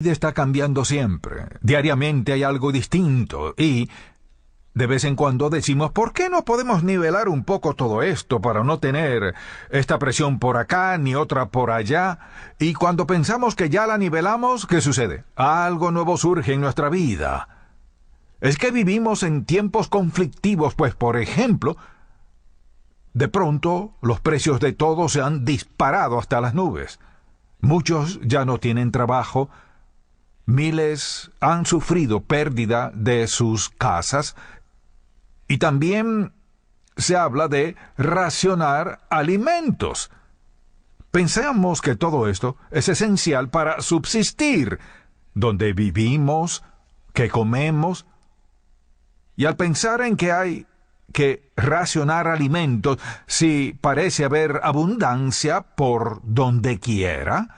vida está cambiando siempre. Diariamente hay algo distinto y de vez en cuando decimos, ¿por qué no podemos nivelar un poco todo esto para no tener esta presión por acá ni otra por allá? Y cuando pensamos que ya la nivelamos, ¿qué sucede? Algo nuevo surge en nuestra vida. Es que vivimos en tiempos conflictivos, pues, por ejemplo, de pronto los precios de todo se han disparado hasta las nubes. Muchos ya no tienen trabajo. Miles han sufrido pérdida de sus casas y también se habla de racionar alimentos. Pensamos que todo esto es esencial para subsistir, donde vivimos, que comemos, y al pensar en que hay que racionar alimentos, si parece haber abundancia por donde quiera,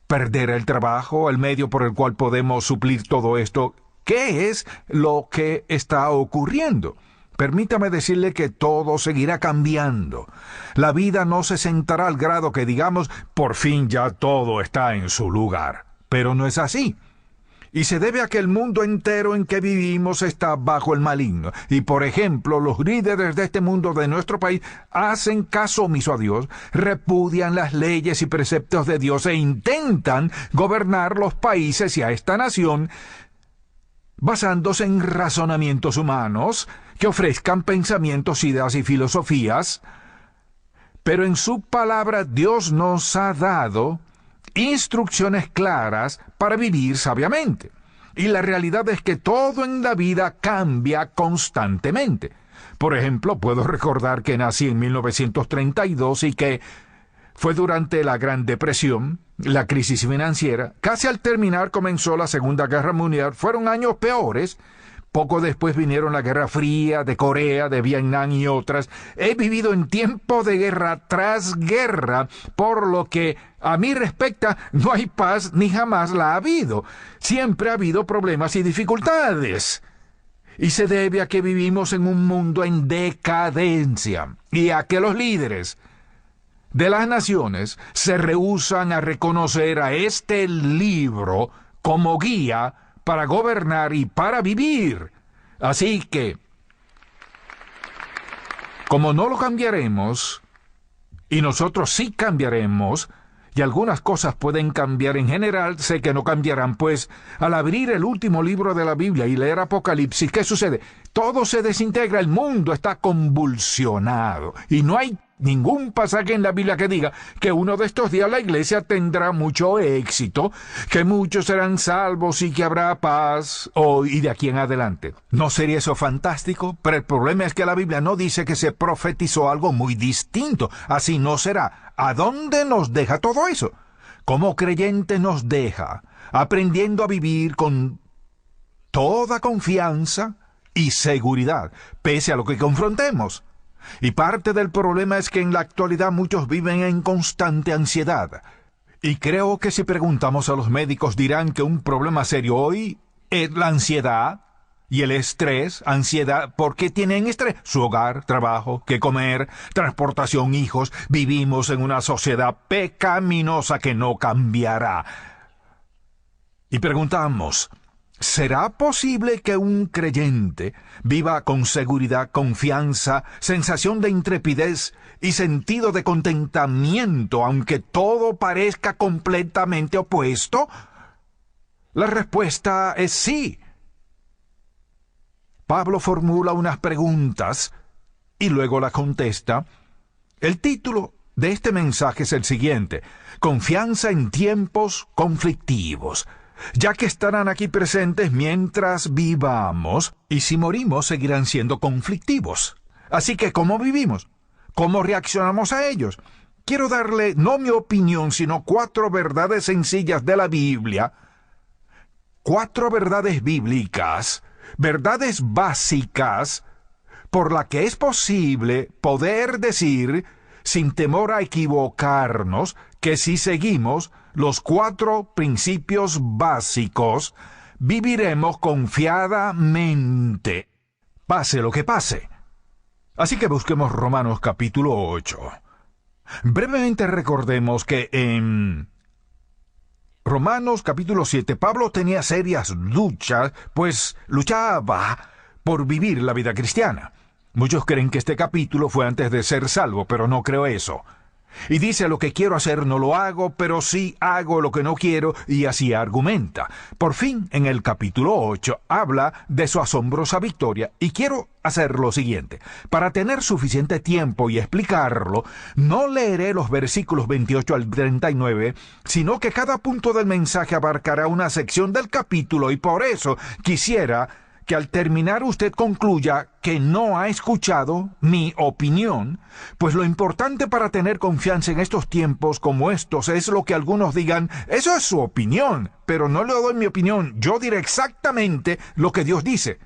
perder el trabajo, el medio por el cual podemos suplir todo esto, ¿qué es lo que está ocurriendo? Permítame decirle que todo seguirá cambiando. La vida no se sentará al grado que digamos, por fin ya todo está en su lugar. Pero no es así. Y se debe a que el mundo entero en que vivimos está bajo el maligno. Y por ejemplo, los líderes de este mundo de nuestro país hacen caso omiso a Dios, repudian las leyes y preceptos de Dios e intentan gobernar los países y a esta nación basándose en razonamientos humanos que ofrezcan pensamientos, ideas y filosofías. Pero en su palabra Dios nos ha dado instrucciones claras para vivir sabiamente. Y la realidad es que todo en la vida cambia constantemente. Por ejemplo, puedo recordar que nací en 1932 y que fue durante la Gran Depresión, la crisis financiera. Casi al terminar comenzó la Segunda Guerra Mundial. Fueron años peores. Poco después vinieron la Guerra Fría de Corea, de Vietnam y otras. He vivido en tiempo de guerra tras guerra, por lo que a mí respecta no hay paz ni jamás la ha habido. Siempre ha habido problemas y dificultades. Y se debe a que vivimos en un mundo en decadencia y a que los líderes de las naciones se rehúsan a reconocer a este libro como guía para gobernar y para vivir. Así que, como no lo cambiaremos, y nosotros sí cambiaremos, y algunas cosas pueden cambiar en general, sé que no cambiarán, pues al abrir el último libro de la Biblia y leer Apocalipsis, ¿qué sucede? Todo se desintegra, el mundo está convulsionado, y no hay ningún pasaje en la Biblia que diga que uno de estos días la iglesia tendrá mucho éxito, que muchos serán salvos y que habrá paz hoy y de aquí en adelante. ¿No sería eso fantástico? Pero el problema es que la Biblia no dice que se profetizó algo muy distinto. Así no será. ¿A dónde nos deja todo eso? Como creyente nos deja aprendiendo a vivir con toda confianza y seguridad, pese a lo que confrontemos. Y parte del problema es que en la actualidad muchos viven en constante ansiedad. Y creo que si preguntamos a los médicos dirán que un problema serio hoy es la ansiedad y el estrés. Ansiedad, ¿por qué tienen estrés? Su hogar, trabajo, qué comer, transportación, hijos. Vivimos en una sociedad pecaminosa que no cambiará. Y preguntamos, ¿será posible que un creyente viva con seguridad, confianza, sensación de intrepidez y sentido de contentamiento, aunque todo parezca completamente opuesto? La respuesta es sí. Pablo formula unas preguntas y luego las contesta. El título de este mensaje es el siguiente: Confianza en tiempos conflictivos. Ya que estarán aquí presentes mientras vivamos, y si morimos seguirán siendo conflictivos. Así que, ¿cómo vivimos? ¿Cómo reaccionamos a ellos? Quiero darle, no mi opinión, sino 4 verdades sencillas de la Biblia, 4 verdades bíblicas, verdades básicas, por la que es posible poder decir, sin temor a equivocarnos, que si seguimos los 4 principios básicos, viviremos confiadamente, pase lo que pase. Así que busquemos Romanos capítulo 8. Brevemente recordemos que en Romanos capítulo 7, Pablo tenía serias luchas, pues luchaba por vivir la vida cristiana. Muchos creen que este capítulo fue antes de ser salvo, pero no creo eso. Y dice, lo que quiero hacer no lo hago, pero sí hago lo que no quiero, y así argumenta. Por fin, en el capítulo 8, habla de su asombrosa victoria, y quiero hacer lo siguiente. Para tener suficiente tiempo y explicarlo, no leeré los versículos 28 al 39, sino que cada punto del mensaje abarcará una sección del capítulo, y por eso quisiera que al terminar usted concluya que no ha escuchado mi opinión, pues lo importante para tener confianza en estos tiempos como estos es lo que algunos digan, eso es su opinión, pero no le doy mi opinión, yo diré exactamente lo que Dios dice.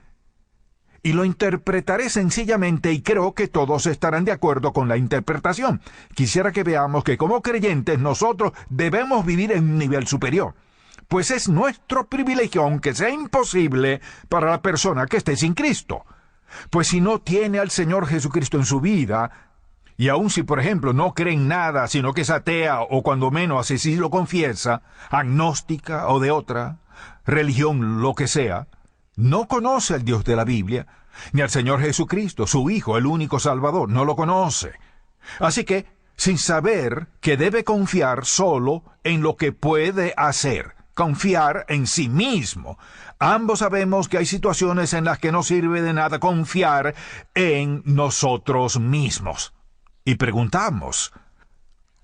Y lo interpretaré sencillamente y creo que todos estarán de acuerdo con la interpretación. Quisiera que veamos que como creyentes nosotros debemos vivir en un nivel superior. Pues es nuestro privilegio, aunque sea imposible para la persona que esté sin Cristo. Pues si no tiene al Señor Jesucristo en su vida, y aun si, por ejemplo, no cree en nada, sino que es atea, o cuando menos así lo confiesa, agnóstica o de otra religión, lo que sea, no conoce al Dios de la Biblia, ni al Señor Jesucristo, su Hijo, el único Salvador, no lo conoce. Así que, sin saber que debe confiar solo en lo que puede hacer, confiar en sí mismo. Ambos sabemos que hay situaciones en las que no sirve de nada confiar en nosotros mismos. Y preguntamos,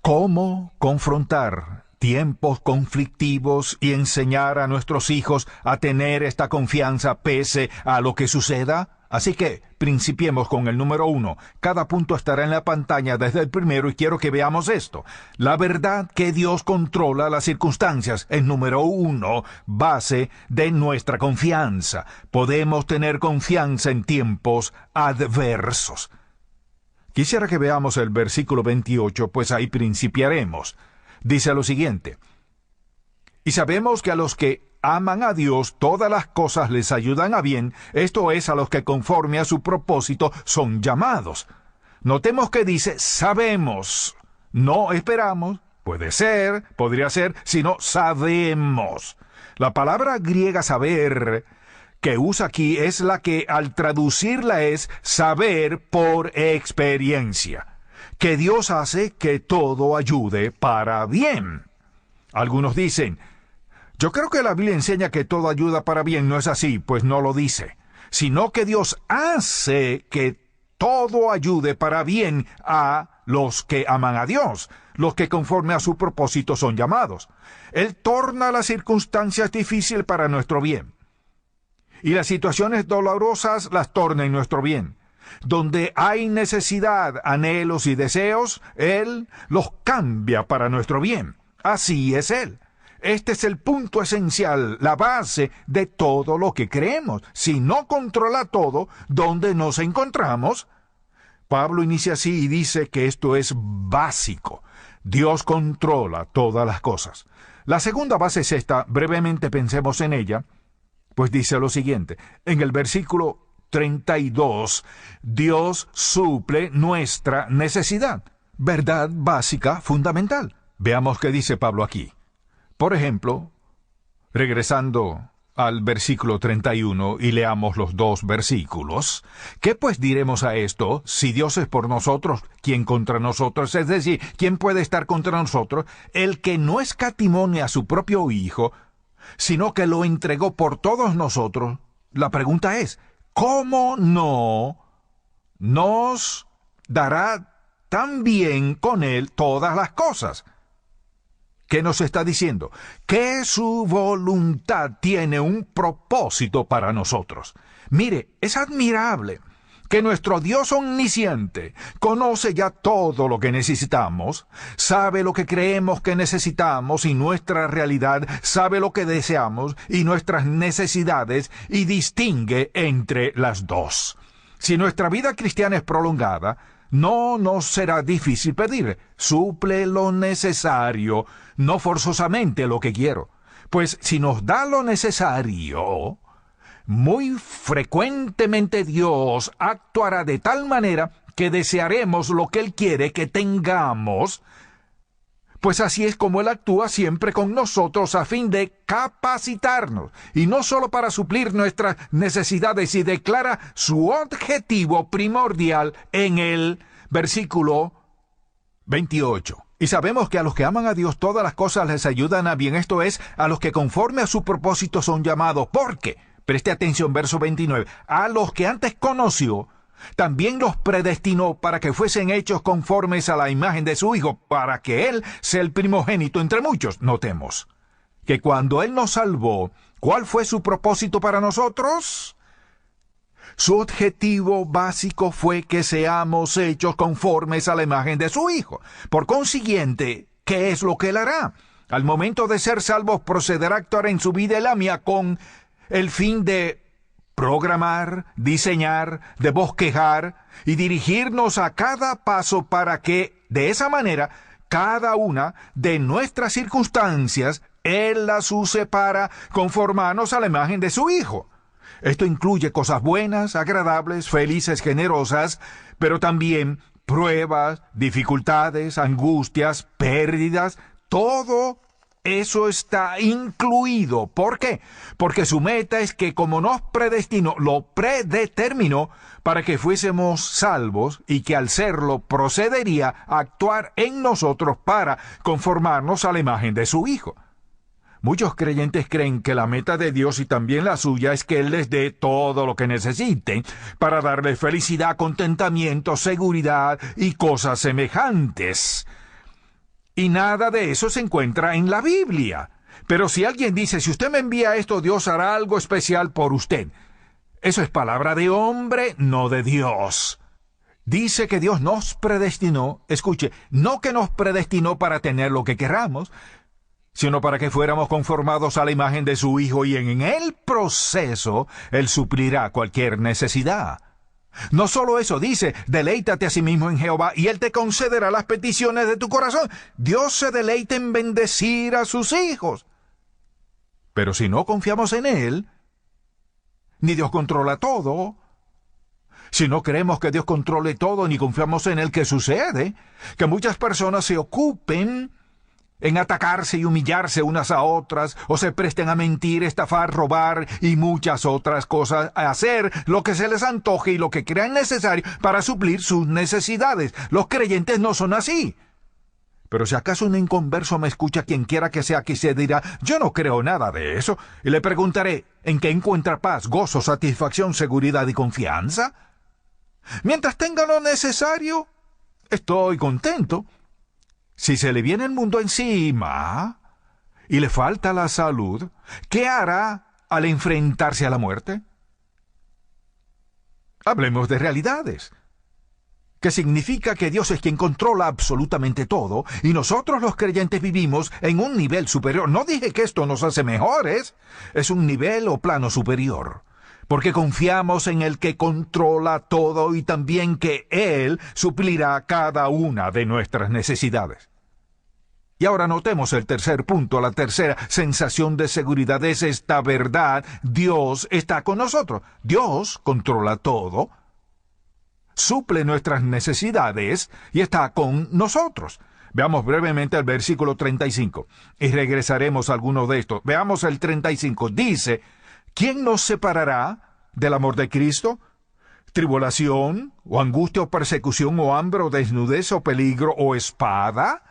¿cómo confrontar tiempos conflictivos y enseñar a nuestros hijos a tener esta confianza pese a lo que suceda? Así que, principiemos con el número 1. Cada punto estará en la pantalla desde el primero y quiero que veamos esto. La verdad que Dios controla las circunstancias es número 1, base de nuestra confianza. Podemos tener confianza en tiempos adversos. Quisiera que veamos el versículo 28, pues ahí principiaremos. Dice lo siguiente: y sabemos que a los que aman a Dios, todas las cosas les ayudan a bien, esto es, a los que conforme a su propósito son llamados. Notemos que dice sabemos, no esperamos, puede ser, podría ser, sino sabemos. La palabra griega saber que usa aquí es la que al traducirla es saber por experiencia, que Dios hace que todo ayude para bien. Algunos dicen, yo creo que la Biblia enseña que todo ayuda para bien. No es así, pues no lo dice, sino que Dios hace que todo ayude para bien a los que aman a Dios, los que conforme a su propósito son llamados. Él torna las circunstancias difíciles para nuestro bien, y las situaciones dolorosas las torna en nuestro bien. Donde hay necesidad, anhelos y deseos, Él los cambia para nuestro bien. Así es Él. Este es el punto esencial, la base de todo lo que creemos. Si no controla todo, ¿dónde nos encontramos? Pablo inicia así y dice que esto es básico. Dios controla todas las cosas. La segunda base es esta, brevemente pensemos en ella, pues dice lo siguiente, en el versículo 32, Dios suple nuestra necesidad. Verdad básica, fundamental. Veamos qué dice Pablo aquí. Por ejemplo, regresando al versículo 31 y leamos los dos versículos, ¿qué pues diremos a esto? Si Dios es por nosotros, ¿quién contra nosotros? Es decir, ¿quién puede estar contra nosotros? El que no escatimó a su propio Hijo, sino que lo entregó por todos nosotros. La pregunta es, ¿cómo no nos dará también con Él todas las cosas? ¿Qué nos está diciendo? Que su voluntad tiene un propósito para nosotros. Mire, es admirable que nuestro Dios omnisciente conoce ya todo lo que necesitamos, sabe lo que creemos que necesitamos y nuestra realidad, sabe lo que deseamos y nuestras necesidades y distingue entre las dos. Si nuestra vida cristiana es prolongada, no nos será difícil pedir. Suple lo necesario, no forzosamente lo que quiero. Pues si nos da lo necesario, muy frecuentemente Dios actuará de tal manera que desearemos lo que Él quiere que tengamos, Pues así es como Él actúa siempre con nosotros a fin de capacitarnos, y no solo para suplir nuestras necesidades, y declara su objetivo primordial en el versículo 28. Y sabemos que a los que aman a Dios todas las cosas les ayudan a bien, esto es, a los que conforme a su propósito son llamados. Porque, preste atención, verso 29, a los que antes conoció, también los predestinó para que fuesen hechos conformes a la imagen de su Hijo, para que Él sea el primogénito entre muchos. Notemos que cuando Él nos salvó, ¿cuál fue su propósito para nosotros? Su objetivo básico fue que seamos hechos conformes a la imagen de su Hijo. Por consiguiente, ¿qué es lo que Él hará? Al momento de ser salvos, procederá a actuar en su vida y la mía con el fin de programar, diseñar, de bosquejar y dirigirnos a cada paso para que, de esa manera, cada una de nuestras circunstancias, Él las use para conformarnos a la imagen de su Hijo. Esto incluye cosas buenas, agradables, felices, generosas, pero también pruebas, dificultades, angustias, pérdidas, todo eso está incluido. ¿Por qué? Porque su meta es que como nos predestinó, lo predeterminó para que fuésemos salvos y que al serlo procedería a actuar en nosotros para conformarnos a la imagen de su Hijo. Muchos creyentes creen que la meta de Dios y también la suya es que Él les dé todo lo que necesiten para darles felicidad, contentamiento, seguridad y cosas semejantes. Y nada de eso se encuentra en la Biblia. Pero si alguien dice, si usted me envía esto, Dios hará algo especial por usted. Eso es palabra de hombre, no de Dios. Dice que Dios nos predestinó, escuche, no que nos predestinó para tener lo que queramos, sino para que fuéramos conformados a la imagen de su Hijo, y en el proceso Él suplirá cualquier necesidad. No solo eso, dice, deleítate a sí mismo en Jehová y Él te concederá las peticiones de tu corazón. Dios se deleita en bendecir a sus hijos. Pero si no confiamos en Él, ni Dios controla todo, si no creemos que Dios controle todo, ni confiamos en Él, ¿qué sucede? Que muchas personas se ocupen en atacarse y humillarse unas a otras, o se presten a mentir, estafar, robar y muchas otras cosas, a hacer lo que se les antoje y lo que crean necesario para suplir sus necesidades. Los creyentes no son así. Pero si acaso un inconverso me escucha, quien quiera que sea, que se dirá, yo no creo nada de eso, y le preguntaré, ¿en qué encuentra paz, gozo, satisfacción, seguridad y confianza? Mientras tenga lo necesario, estoy contento. Si se le viene el mundo encima y le falta la salud, ¿qué hará al enfrentarse a la muerte? Hablemos de realidades, que significa que Dios es quien controla absolutamente todo, y nosotros los creyentes vivimos en un nivel superior. No dije que esto nos hace mejores, es un nivel o plano superior, porque confiamos en el que controla todo y también que Él suplirá cada una de nuestras necesidades. Y ahora notemos el tercer punto, la tercera sensación de seguridad es esta verdad: Dios está con nosotros. Dios controla todo, suple nuestras necesidades y está con nosotros. Veamos brevemente el versículo 35 y regresaremos a alguno de estos. Veamos el 35. Dice, ¿quién nos separará del amor de Cristo? ¿Tribulación, o angustia, o persecución, o hambre, o desnudez, o peligro, o espada?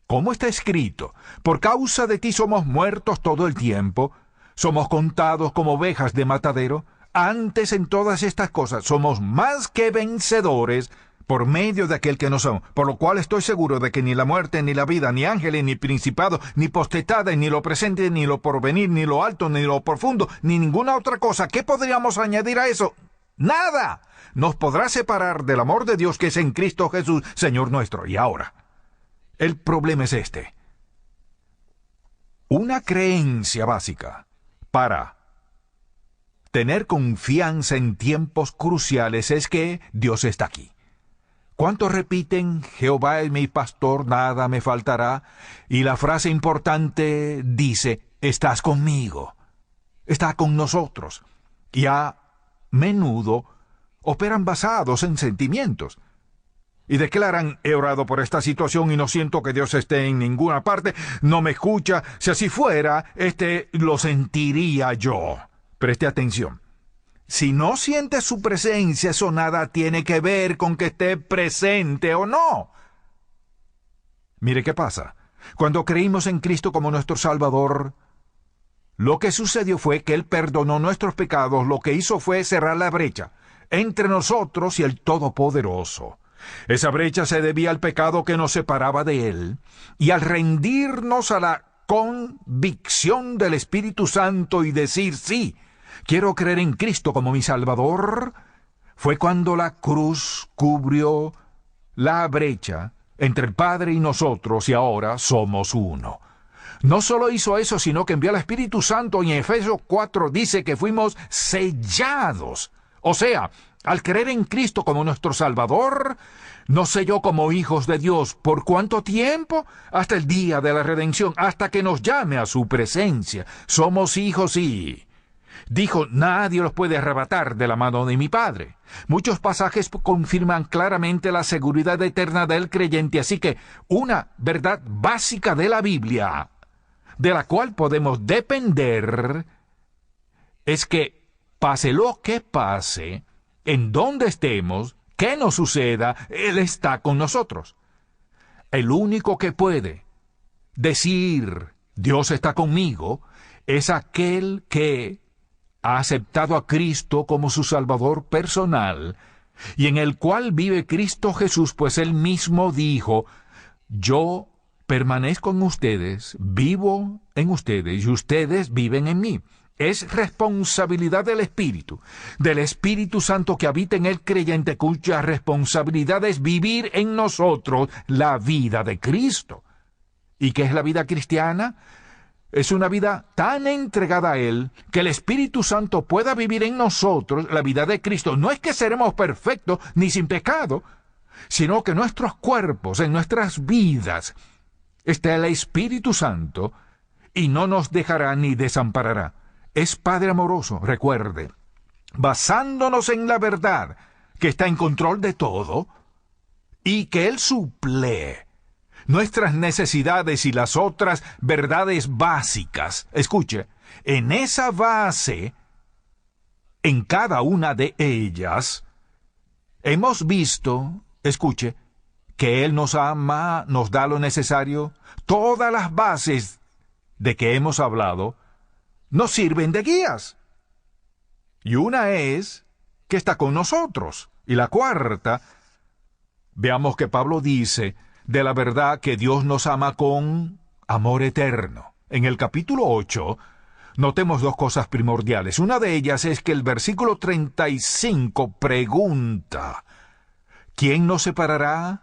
¿Cómo está escrito? Por causa de ti somos muertos todo el tiempo, somos contados como ovejas de matadero. Antes en todas estas cosas somos más que vencedores por medio de aquel que nos ama, por lo cual estoy seguro de que ni la muerte, ni la vida, ni ángeles, ni principados, ni potestades, ni lo presente, ni lo porvenir, ni lo alto, ni lo profundo, ni ninguna otra cosa, ¿qué podríamos añadir a eso? ¡Nada! Nos podrá separar del amor de Dios que es en Cristo Jesús, Señor nuestro. Y ahora, el problema es este. Una creencia básica para tener confianza en tiempos cruciales es que Dios está aquí. ¿Cuántos repiten, Jehová es mi pastor, nada me faltará? Y la frase importante dice, estás conmigo, está con nosotros. Y a menudo operan basados en sentimientos. y declaran: he orado por esta situación y no siento que Dios esté en ninguna parte, no me escucha. Si así fuera, lo sentiría yo. Preste atención. Si no siente su presencia, eso nada tiene que ver con que esté presente o no. Mire qué pasa. Cuando creímos en Cristo como nuestro Salvador, lo que sucedió fue que Él perdonó nuestros pecados. Lo que hizo fue cerrar la brecha entre nosotros y el Todopoderoso. Esa brecha se debía al pecado que nos separaba de Él, y al rendirnos a la convicción del Espíritu Santo y decir: sí, quiero creer en Cristo como mi Salvador, fue cuando la cruz cubrió la brecha entre el Padre y nosotros, y ahora somos uno. No solo hizo eso, sino que envió al Espíritu Santo, y en Efesios 4 dice que fuimos sellados. O sea, al creer en Cristo como nuestro Salvador, nos selló como hijos de Dios. ¿Por cuánto tiempo? Hasta el día de la redención, hasta que nos llame a su presencia. Somos hijos y... dijo: nadie los puede arrebatar de la mano de mi Padre. Muchos pasajes confirman claramente la seguridad eterna del creyente, así que una verdad básica de la Biblia, de la cual podemos depender, es que pase lo que pase, en donde estemos, que nos suceda, Él está con nosotros. El único que puede decir Dios está conmigo es aquel que ha aceptado a Cristo como su Salvador personal, y en el cual vive Cristo Jesús, pues Él mismo dijo: yo permanezco en ustedes, vivo en ustedes, y ustedes viven en mí. Es responsabilidad del Espíritu Santo que habita en el creyente, cuya responsabilidad es vivir en nosotros la vida de Cristo. ¿Y qué es la vida cristiana? Es una vida tan entregada a Él que el Espíritu Santo pueda vivir en nosotros la vida de Cristo. No es que seremos perfectos ni sin pecado, sino que nuestros cuerpos, en nuestras vidas, está el Espíritu Santo y no nos dejará ni desamparará. Es Padre amoroso, recuerde, basándonos en la verdad que está en control de todo y que Él suple nuestras necesidades y las otras verdades básicas. Escuche, en esa base, en cada una de ellas, hemos visto, escuche, que Él nos ama, nos da lo necesario. Todas las bases de que hemos hablado nos sirven de guías. Y una es que está con nosotros. Y la cuarta, veamos que Pablo dice de la verdad que Dios nos ama con amor eterno. En el capítulo 8, notemos dos cosas primordiales. Una de ellas es que el versículo 35 pregunta: ¿quién nos separará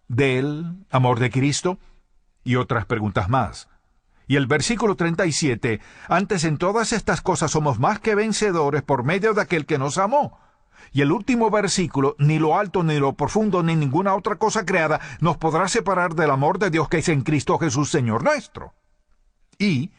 del amor de Cristo? Y otras preguntas más. Y el versículo 37, antes en todas estas cosas somos más que vencedores por medio de aquel que nos amó. Y el último versículo, ni lo alto, ni lo profundo, ni ninguna otra cosa creada nos podrá separar del amor de Dios que es en Cristo Jesús, Señor nuestro. Y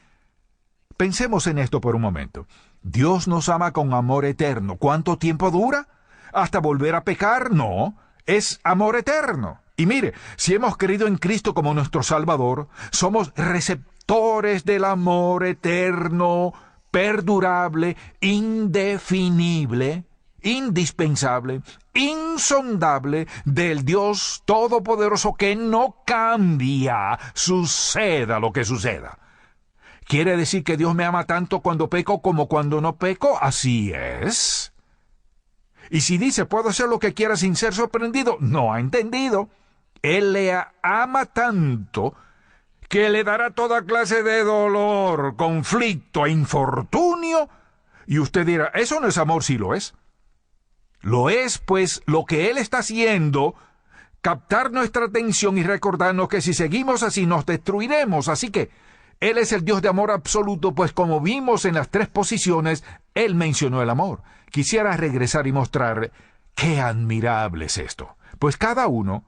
pensemos en esto por un momento. Dios nos ama con amor eterno. ¿Cuánto tiempo dura? ¿Hasta volver a pecar? No, es amor eterno. Y mire, si hemos creído en Cristo como nuestro Salvador, somos receptores del amor eterno, perdurable, indefinible, indispensable, insondable del Dios Todopoderoso que no cambia, suceda lo que suceda. ¿Quiere decir que Dios me ama tanto cuando peco como cuando no peco? Así es. Y si dice, puedo hacer lo que quiera sin ser sorprendido, no ha entendido. Él le ama tanto que le dará toda clase de dolor, conflicto e infortunio. Y usted dirá, eso no es amor. Sí lo es. Lo es, pues, lo que Él está haciendo, captar nuestra atención y recordarnos que si seguimos así nos destruiremos. Así que Él es el Dios de amor absoluto, pues como vimos en las tres posiciones, Él mencionó el amor. Quisiera regresar y mostrar qué admirable es esto. Pues cada uno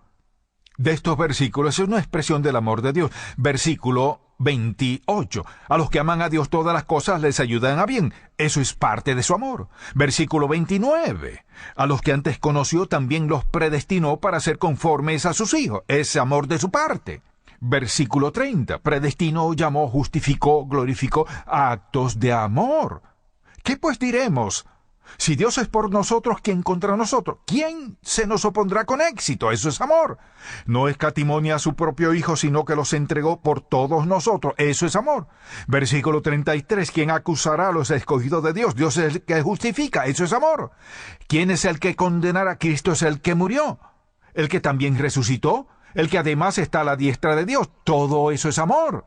de estos versículos es una expresión del amor de Dios. Versículo 28. A los que aman a Dios todas las cosas les ayudan a bien. Eso es parte de su amor. Versículo 29. A los que antes conoció también los predestinó para ser conformes a sus hijos. Es amor de su parte. Versículo 30. Predestinó, llamó, justificó, glorificó. Actos de amor. ¿Qué pues diremos? Si Dios es por nosotros, ¿quién contra nosotros? ¿Quién se nos opondrá con éxito? Eso es amor. No escatimó ni a su propio Hijo, sino que los entregó por todos nosotros. Eso es amor. Versículo 33. ¿Quién acusará a los escogidos de Dios? Dios es el que justifica. Eso es amor. ¿Quién es el que condenará? Cristo es el que murió. El que también resucitó. El que además está a la diestra de Dios. Todo eso es amor.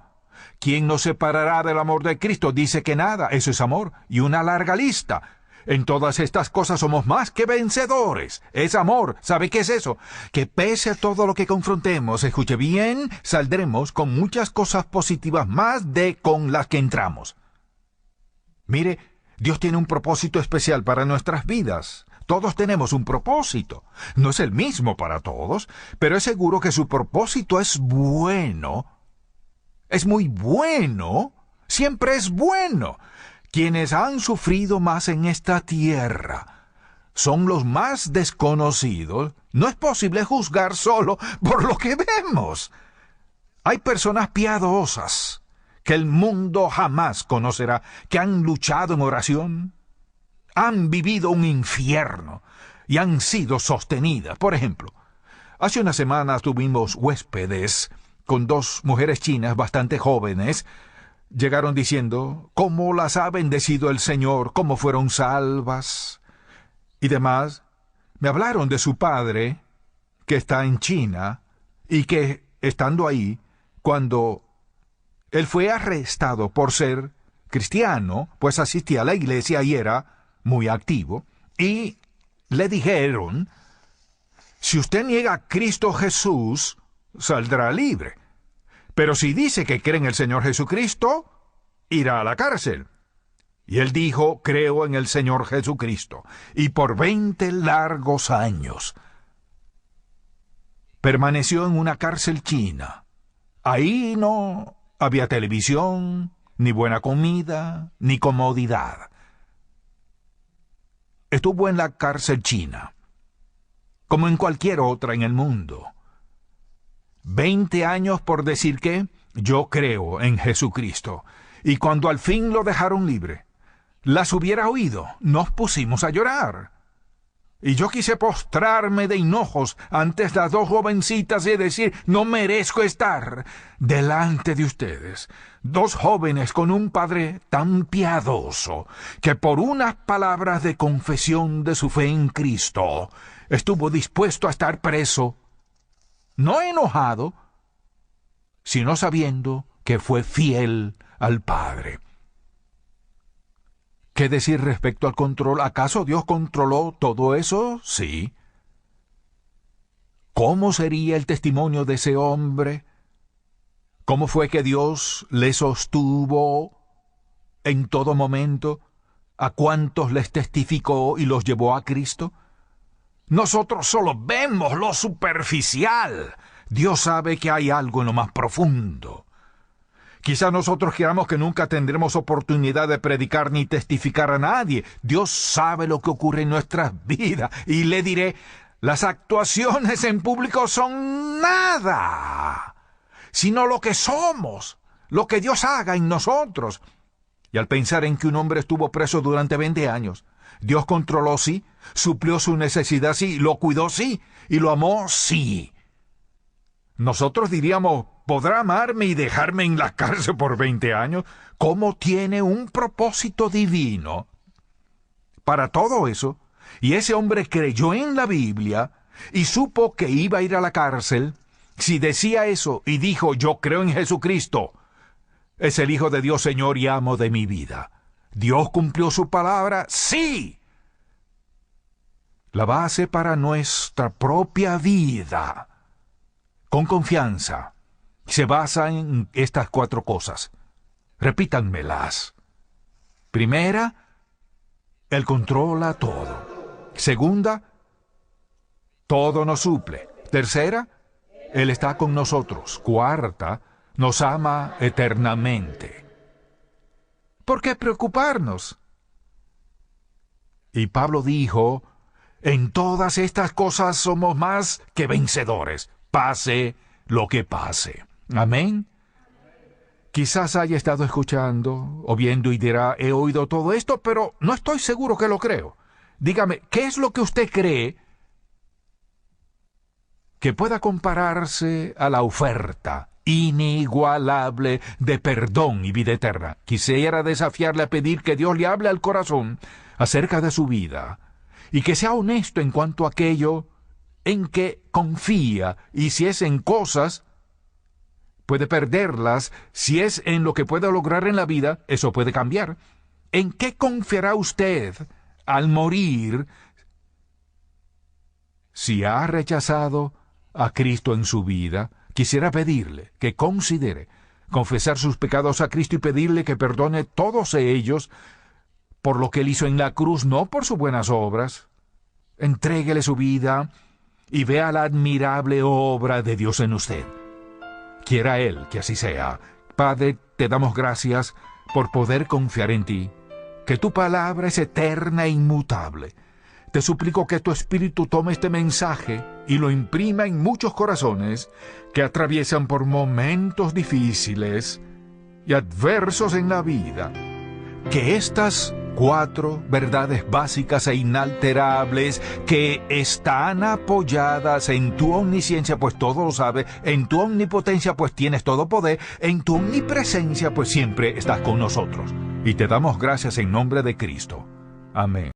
¿Quién nos separará del amor de Cristo? Dice que nada. Eso es amor. Y una larga lista. En todas estas cosas somos más que vencedores. Es amor. ¿Sabe qué es eso? Que pese a todo lo que confrontemos, escuche bien, saldremos con muchas cosas positivas más de con las que entramos. Mire, Dios tiene un propósito especial para nuestras vidas. Todos tenemos un propósito. No es el mismo para todos, pero es seguro que su propósito es bueno. Es muy bueno. Siempre es bueno. Quienes han sufrido más en esta tierra son los más desconocidos. No es posible juzgar solo por lo que vemos. Hay personas piadosas que el mundo jamás conocerá, que han luchado en oración, han vivido un infierno y han sido sostenidas. Por ejemplo, hace unas semanas tuvimos huéspedes con dos mujeres chinas bastante jóvenes. Llegaron diciendo cómo las ha bendecido el Señor, cómo fueron salvas y demás. Me hablaron de su padre, que está en China, y que, estando ahí, cuando él fue arrestado por ser cristiano, pues asistía a la iglesia y era muy activo, y le dijeron, si usted niega a Cristo Jesús, saldrá libre. Pero si dice que cree en el Señor Jesucristo, irá a la cárcel. Y él dijo, creo en el Señor Jesucristo. Y por 20 largos años permaneció en una cárcel china. Ahí no había televisión, ni buena comida, ni comodidad. Estuvo en la cárcel china, como en cualquier otra en el mundo. 20 años por decir que yo creo en Jesucristo. Y cuando al fin lo dejaron libre, las hubiera oído, nos pusimos a llorar. Y yo quise postrarme de hinojos ante las dos jovencitas y decir, no merezco estar delante de ustedes. Dos jóvenes con un padre tan piadoso que por unas palabras de confesión de su fe en Cristo estuvo dispuesto a estar preso. No enojado, sino sabiendo que fue fiel al Padre. ¿Qué decir respecto al control? ¿Acaso Dios controló todo eso? Sí. ¿Cómo sería el testimonio de ese hombre? ¿Cómo fue que Dios le sostuvo en todo momento? ¿A cuántos les testificó y los llevó a Cristo? Nosotros solo vemos lo superficial. Dios sabe que hay algo en lo más profundo. Quizá nosotros creamos que nunca tendremos oportunidad de predicar ni testificar a nadie. Dios sabe lo que ocurre en nuestras vidas. Y le diré, las actuaciones en público son nada, sino lo que somos, lo que Dios haga en nosotros. Y al pensar en que un hombre estuvo preso durante 20 años, Dios controló, sí, suplió su necesidad, sí, lo cuidó, sí, y lo amó, sí. Nosotros diríamos, ¿podrá amarme y dejarme en la cárcel por 20 años? ¿Cómo tiene un propósito divino para todo eso? Y ese hombre creyó en la Biblia y supo que iba a ir a la cárcel. Si decía eso y dijo, yo creo en Jesucristo, es el Hijo de Dios, Señor y amo de mi vida. ¿Dios cumplió su palabra? ¡Sí! La base para nuestra propia vida, con confianza, se basa en estas 4 cosas. Repítanmelas. Primera, Él controla todo. Segunda, todo nos suple. Tercera, Él está con nosotros. Cuarta, nos ama eternamente. ¿Por qué preocuparnos? Y Pablo dijo, en todas estas cosas somos más que vencedores, pase lo que pase. Amén. Quizás haya estado escuchando o viendo y dirá, he oído todo esto, pero no estoy seguro que lo creo. Dígame, ¿qué es lo que usted cree que pueda compararse a la oferta inigualable de perdón y vida eterna? Quisiera desafiarle a pedir que Dios le hable al corazón acerca de su vida y que sea honesto en cuanto a aquello en que confía, y si es en cosas, puede perderlas. Si es en lo que puede lograr en la vida, eso puede cambiar. ¿En qué confiará usted al morir si ha rechazado a Cristo en su vida? Quisiera pedirle que considere confesar sus pecados a Cristo y pedirle que perdone todos ellos por lo que Él hizo en la cruz, no por sus buenas obras. Entréguele su vida y vea la admirable obra de Dios en usted. Quiera Él que así sea. Padre, te damos gracias por poder confiar en ti, que tu palabra es eterna e inmutable. Te suplico que tu Espíritu tome este mensaje y lo imprima en muchos corazones que atraviesan por momentos difíciles y adversos en la vida. Que estas 4 verdades básicas e inalterables que están apoyadas en tu omnisciencia, pues todo lo sabes, en tu omnipotencia, pues tienes todo poder, en tu omnipresencia, pues siempre estás con nosotros. Y te damos gracias en nombre de Cristo. Amén.